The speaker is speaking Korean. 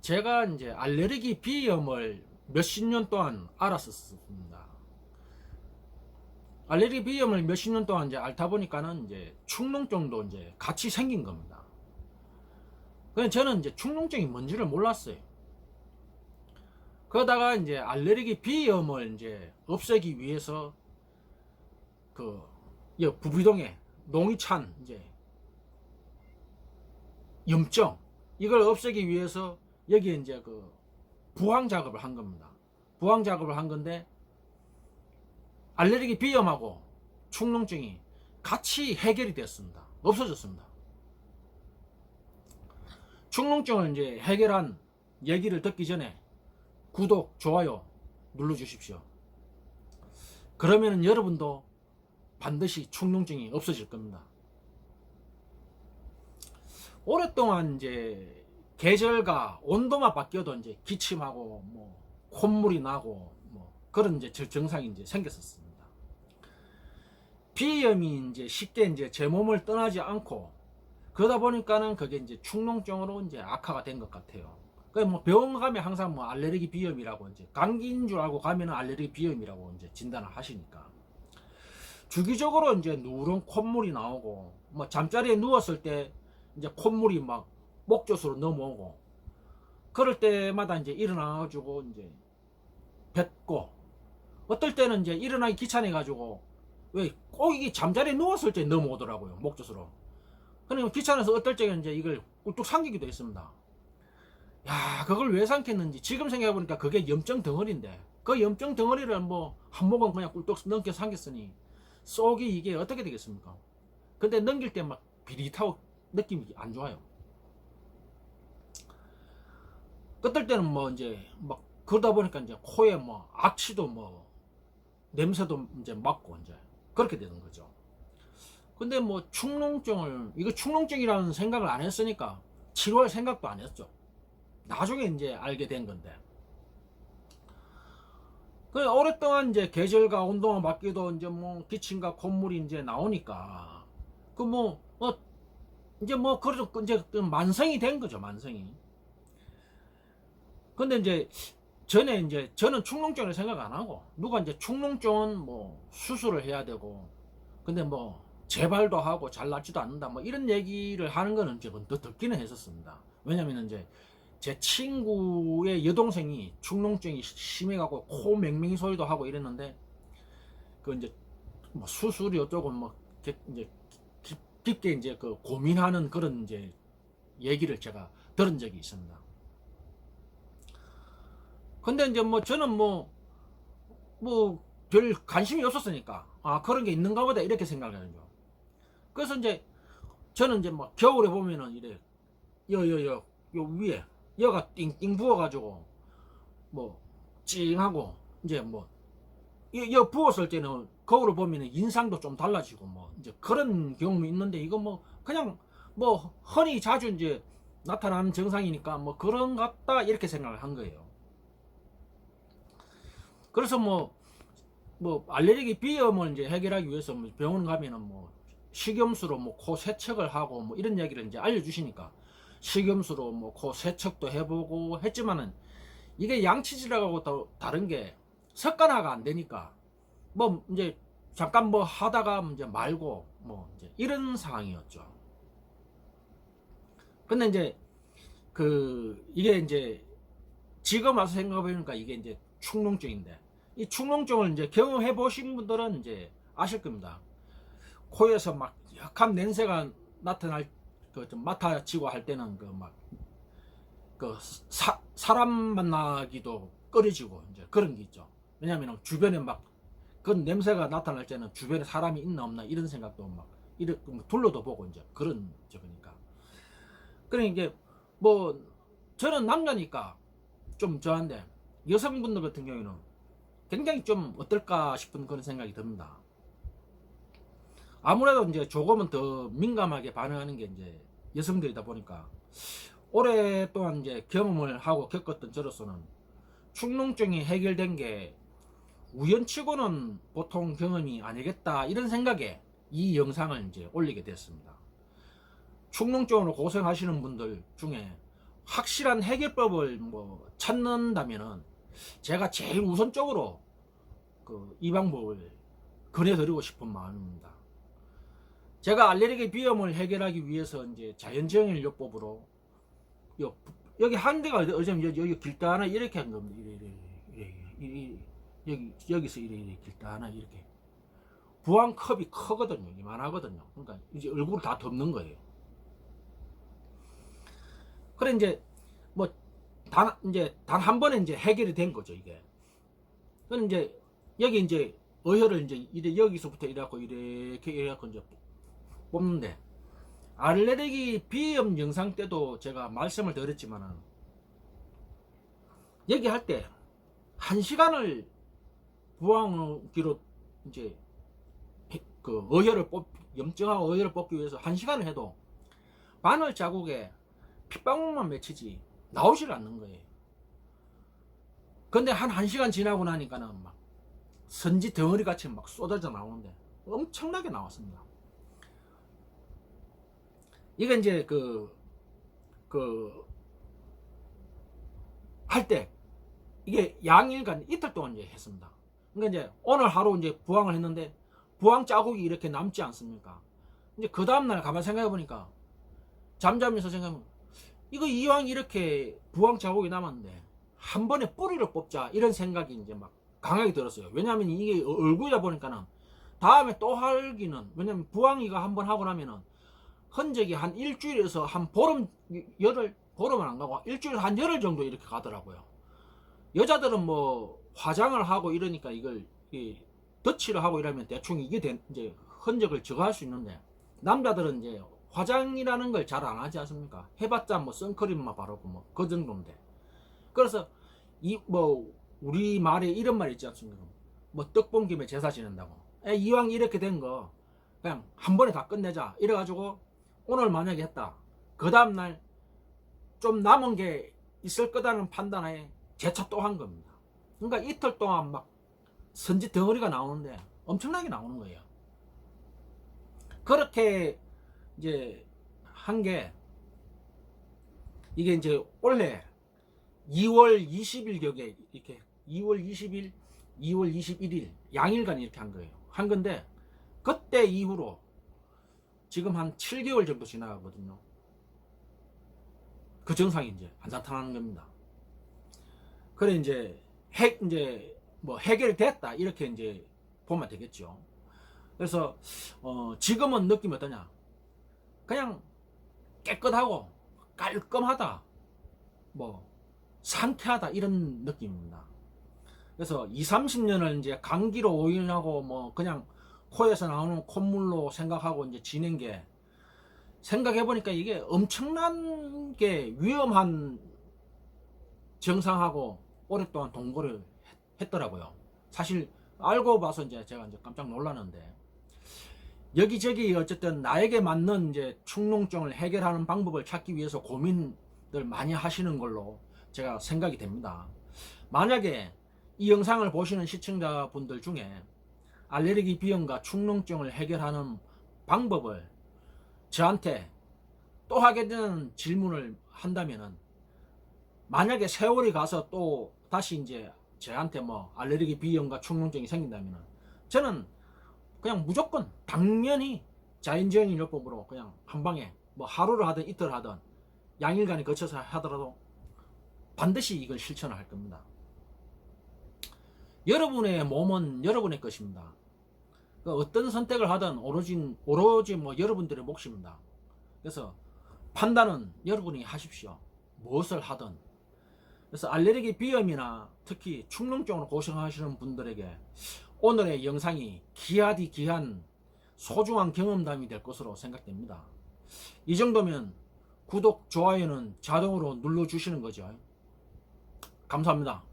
제가 이제 알레르기 비염을 몇십 년 동안 알았었습니다. 알레르기 비염을 몇십 년 동안 이제 앓다 보니까는 이제 축농증도 이제 같이 생긴 겁니다. 그래서 저는 이제 축농증이 뭔지를 몰랐어요. 그러다가 이제 알레르기 비염을 이제 없애기 위해서 그 부비동에 농이 찬 이제 염증 이걸 없애기 위해서 여기에 이제 그 부항 작업을 한 겁니다. 부항 작업을 한 건데 알레르기 비염하고 축농증이 같이 해결이 됐습니다. 없어졌습니다. 축농증을 이제 해결한 얘기를 듣기 전에 구독, 좋아요 눌러주십시오. 그러면 여러분도 반드시 축농증이 없어질 겁니다. 오랫동안 이제 계절과 온도만 바뀌어도 이제 기침하고 뭐 콧물이 나고 뭐 그런 이제 증상이 이제 생겼었습니다. 비염이 이제 쉽게 이제 제 몸을 떠나지 않고 그러다 보니까는 그게 이제 축농증으로 이제 악화가 된 것 같아요. 그 뭐 병원 가면 항상 뭐 알레르기 비염이라고 이제 감기인 줄 알고 가면은 알레르기 비염이라고 이제 진단을 하시니까 주기적으로 이제 누런 콧물이 나오고 뭐 잠자리에 누웠을 때 이제 콧물이 막 목젖으로 넘어오고 그럴 때마다 이제 일어나가지고 이제 뱉고 어떨 때는 이제 일어나기 귀찮아 가지고 왜 꼭 이게 잠자리에 누웠을 때 넘어오더라고요 목젖으로. 그러니까 귀찮아서 어떨 때는 이제 이걸 꿀뚝 삼키기도 했습니다. 야, 그걸 왜 삼켰는지 지금 생각해보니까 그게 염증 덩어리인데 그 염증 덩어리를 뭐 한 모금 그냥 꿀뚝 넘겨 삼켰으니 속이 이게 어떻게 되겠습니까? 근데 넘길 때 막 비릿하고 느낌이 안 좋아요. 어떨 때는 뭐 이제 막 그러다 보니까 이제 코에 뭐 악취도 뭐 냄새도 이제 맡고 이제 그렇게 되는 거죠. 근데 뭐 축농증을 이거 축농증이라는 생각을 안 했으니까 치료할 생각도 안 했죠. 나중에 이제 알게 된 건데. 그 오랫동안 이제 계절과 온도가 바뀌어도 이제 뭐 기침과 콧물이 이제 나오니까 그 뭐 이제 뭐 그래도 이제 만성이 된 거죠, 만성이. 근데 이제 전에 이제 저는 축농증을 생각 안 하고 누가 이제 축농증은 뭐 수술을 해야 되고 근데 뭐 재발도 하고 잘 낫지도 않는다 뭐 이런 얘기를 하는 거는 제가 더 듣기는 했었습니다. 왜냐면 이제 제 친구의 여동생이 축농증이 심해가고 코 맹맹이 소리도 하고 이랬는데 그 이제 뭐 수술이 어쩌고 뭐 이제 깊게 이제 그 고민하는 그런 이제 얘기를 제가 들은 적이 있습니다. 근데 이제 뭐 저는 뭐 별 관심이 없었으니까 아 그런 게 있는가 보다 이렇게 생각을 하는 거. 그래서 이제 저는 이제 뭐 겨울에 보면은 이래 요 위에 여가 띵띵 부어가지고 뭐 찡하고 이제 뭐 여 부었을 때는 거울을 보면은 인상도 좀 달라지고 뭐 이제 그런 경험이 있는데 이거 뭐 그냥 뭐 흔히 자주 이제 나타나는 증상이니까 뭐 그런 것 같다 이렇게 생각을 한 거예요. 그래서 뭐 알레르기 비염을 이제 해결하기 위해서 뭐 병원 가면은 뭐 식염수로 뭐 코 세척을 하고 뭐 이런 얘기를 이제 알려주시니까 식염수로 뭐 코 세척도 해보고 했지만은 이게 양치질하고 또 다른 게 습관화가 안 되니까 뭐 이제 잠깐 뭐 하다가 이제 말고 뭐 이제 이런 상황이었죠. 근데 이제 이게 이제 지금 와서 생각해보니까 이게 이제 축농증인데 이 축농증을 이제 경험해 보신 분들은 이제 아실 겁니다. 코에서 막 약한 냄새가 나타날 그 좀 맡아지고 할 때는 그 막 그 사람 만나기도 꺼려지고 이제 그런 게 있죠. 왜냐하면 주변에 막 그런 냄새가 나타날 때는 주변에 사람이 있나 없나 이런 생각도 막 이렇게 뭐 둘러도 보고 이제 그런 저거니까. 그러니까 이게 뭐 저는 남자니까 좀 저한데 여성분들 같은 경우에는 굉장히 좀 어떨까 싶은 그런 생각이 듭니다. 아무래도 이제 조금은 더 민감하게 반응하는 게 이제 여성들이다 보니까 오랫동안 이제 경험을 하고 겪었던 저로서는 축농증이 해결된 게 우연치고는 보통 경험이 아니겠다 이런 생각에 이 영상을 이제 올리게 됐습니다. 축농증으로 고생하시는 분들 중에 확실한 해결법을 뭐 찾는다면은 제가 제일 우선적으로 이 방법을 권해드리고 싶은 마음입니다. 제가 알레르기 비염을 해결하기 위해서 이제 자연정일요법으로 여기 한 대가 어쩌면 여기 길다나 이렇게 한 겁니다. 여기서 이래 길다나 이렇게. 부항컵이 크거든요. 이만하거든요. 그러니까 이제 얼굴을 다 덮는 거예요. 그래 이제 뭐 단 한 번에 이제 해결이 된 거죠, 이게. 그럼 이제 여기 이제 어혈을 이제 여기서부터 이래갖고 이렇게 이제 뽑는데, 알레르기 비염 영상 때도 제가 말씀을 드렸지만은 여기 할 때 1시간을 부항기로 이제 염증하고 어혈을 뽑기 위해서 1시간을 해도 바늘 자국에 핏방울만 맺히지 나오질 않는 거예요. 근데 한 1시간 지나고 나니까는 막 선지 덩어리 같이 막 쏟아져 나오는데 엄청나게 나왔습니다. 이게 이제 할 때 이게 양일간 이틀 동안 이제 했습니다. 그러니까 이제 오늘 하루 이제 부항을 했는데 부항 자국이 이렇게 남지 않습니까? 이제 그 다음날 가만 생각해 보니까 잠자면서 생각하면 이거 이왕 이렇게 부항 자국이 남았는데 한 번에 뿌리를 뽑자 이런 생각이 이제 막 강하게 들었어요. 왜냐하면 이게 얼굴이다 보니까는 다음에 또 하기는, 왜냐면 부항이가 한 번 하고 나면은 흔적이 한 일주일에서 한 보름은 안 가고 일주일에서 한 열흘 정도 이렇게 가더라고요. 여자들은 뭐 화장을 하고 이러니까 이걸 덧칠을 하고 이러면 대충 이게 이제 흔적을 제거할 수 있는데, 남자들은 이제 화장이라는 걸 잘 안 하지 않습니까? 해봤자 뭐 선크림만 바르고 뭐 그 정도인데. 그래서 우리 말에 이런 말 있지 않습니까? 뭐 떡 본 김에 제사 지낸다고. 이왕 이렇게 된 거 그냥 한 번에 다 끝내자 이래가지고 오늘 만약에 했다, 그 다음날 좀 남은 게 있을 거다는 판단하에 재차 또 한 겁니다. 그러니까 이틀 동안 막 선지 덩어리가 나오는데 엄청나게 나오는 거예요. 그렇게 이제 한 게, 이게 이제 올해 2월 20일 격에 이렇게 2월 20일, 2월 21일 양일간 이렇게 한 거예요. 한 건데 그때 이후로 지금 한 7개월 정도 지나가거든요. 그 증상이 이제 안 나타나는 겁니다. 그래 이제 해결이 됐다 이렇게 이제 보면 되겠죠. 그래서 지금은 느낌이 어떠냐? 그냥 깨끗하고 깔끔하다, 뭐 상쾌하다 이런 느낌입니다. 그래서 20-30년을 이제 감기로 오인하고 뭐 그냥 코에서 나오는 콧물로 생각하고 이제 지낸 게, 생각해 보니까 이게 엄청난 게 위험한 증상하고 오랫동안 동거를 했더라고요. 사실 알고 봐서 이제 제가 이제 깜짝 놀랐는데, 여기저기 어쨌든 나에게 맞는 이제 축농증을 해결하는 방법을 찾기 위해서 고민들 많이 하시는 걸로 제가 생각이 됩니다. 만약에 이 영상을 보시는 시청자분들 중에 알레르기 비염과 축농증을 해결하는 방법을 저한테 또 하게 되는 질문을 한다면은, 만약에 세월이 가서 또 다시 이제 저한테 뭐 알레르기 비염과 축농증이 생긴다면은 저는 그냥 무조건 당연히 자연정일요법으로 그냥 한 방에 뭐 하루를 하든 이틀 하든 양일간에 거쳐서 하더라도 반드시 이걸 실천을 할 겁니다. 여러분의 몸은 여러분의 것입니다. 어떤 선택을 하든 오로지 뭐 여러분들의 몫입니다. 그래서 판단은 여러분이 하십시오. 무엇을 하든. 그래서 알레르기 비염이나 특히 축농증으로 고생하시는 분들에게 오늘의 영상이 귀한 소중한 경험담이 될 것으로 생각됩니다. 이 정도면 구독, 좋아요는 자동으로 눌러주시는 거죠. 감사합니다.